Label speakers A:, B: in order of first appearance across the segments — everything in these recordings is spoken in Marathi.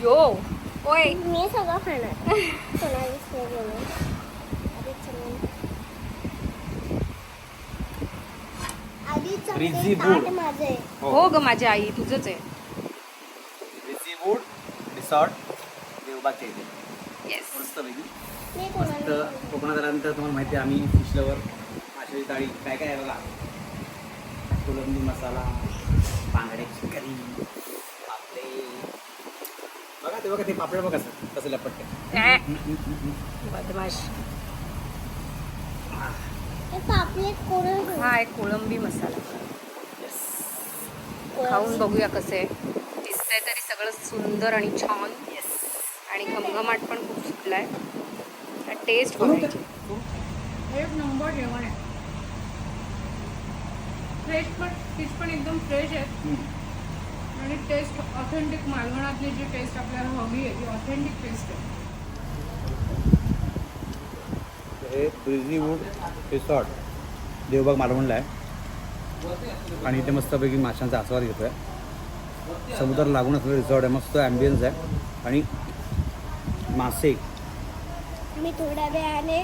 A: यो ओय
B: मी सगळं खाणार. कोणालाच नाही बोलणार. आधी चमन. आधी
C: Frizzy
B: चमन
C: food.
B: ताट माझं आहे.
A: हो ग माझी आई तुझंच आहे.
C: फ्रिझी वूड रिसॉर्ट देवबागच्या इथे
A: येस
C: मस्त पैकी
B: मी
C: मस्त.
B: कोणाला
C: कोकणात आल्यानंतर तुम्हाला माहिती आहे आम्ही फिश लवर, माशाची थाळी काय काय आहे बघा. कोलंबी मसाला, बांगड्याची करी, पापडे बघा ते बघा ते पापड बघा कसं लपटते.
A: बदमाश.
B: हे पापलेट कोरड
A: हा एक कोळंबी मसाला खाऊन बघूया कसे दिसतंय. तरी सगळं सुंदर आणि छान आणि घमघमाट पण खूप सुटलाय. टेस्ट बघायची.
D: एक नंबर जेवण आहे. फ्रेश पण फिश पण एकदम फ्रेश आहे आणि टेस्ट ऑथेंटिक मालवणातली जी टेस्ट आपल्याला हवी आहे ती ऑथेंटिक टेस्ट आहे.
C: हे फ्रिझी वूड रिसॉर्ट देवबाग मालवणला आहे आणि इथे मस्तपैकी माशांचा आस्वाद घेतोय. समुद्राला लागून असलेलं रिसॉर्ट आहे. मस्त ॲम्बियन्स आहे आणि मासे
B: मी थोड्या वेळाने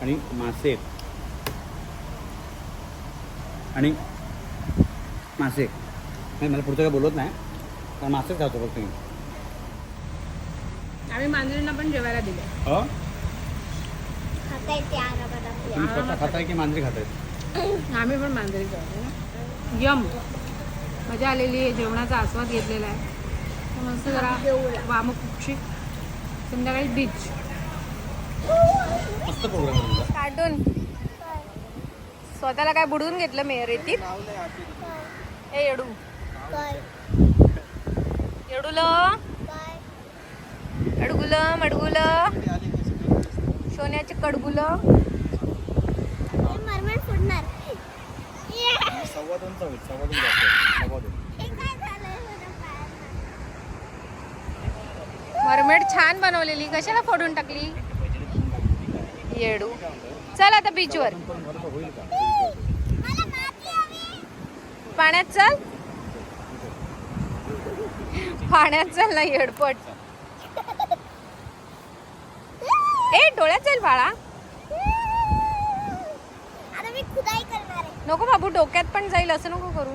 C: आणि मासे आणि मासे नाही मला पुढचं काय बोलत नाही कारण मासेच खातो फक्त मी.
D: आम्ही मांजरींना पण जेवायला दिले.
C: हो
B: खाता येते आरामात आपल्या.
C: तुम्ही स्वतः खाताय की मांजरी खाताय?
D: आम्ही पण मांजरी जेवतो ना. यम मजा आलेली आहे. जेवणाचा आस्वाद घेतलेला आहे. मस्त जरा वामकुक्षी संध्याकाळी बीच.
C: मस्त प्रोग्राम आहे तुझा.
A: कार्टून स्वतःला काय बुडवून घेतलं मे रेतीत. ए येडू
B: काय
A: येडूल
B: काय
A: अडगुल मडगुल सोन्याचे कडगुल.
B: हे मरमर फुटणार.
C: सव्वा दोनचा होईल. सव्वा दोन.
B: हे काय झालंय माझ्या पायाला?
A: मरमेड छान बनवलेली कशाला फोडून टाकली येडू. चल आता बीचवर
C: होईल का?
B: मला माती हवी.
A: पाण्यात चल. पाण्यात चल ना येडपट. ए डोळ्यात चल बाळा.
B: आता मी खुदाई करणार आहे.
A: नको बाबू डोक्यात पण जाईल असं नको करू.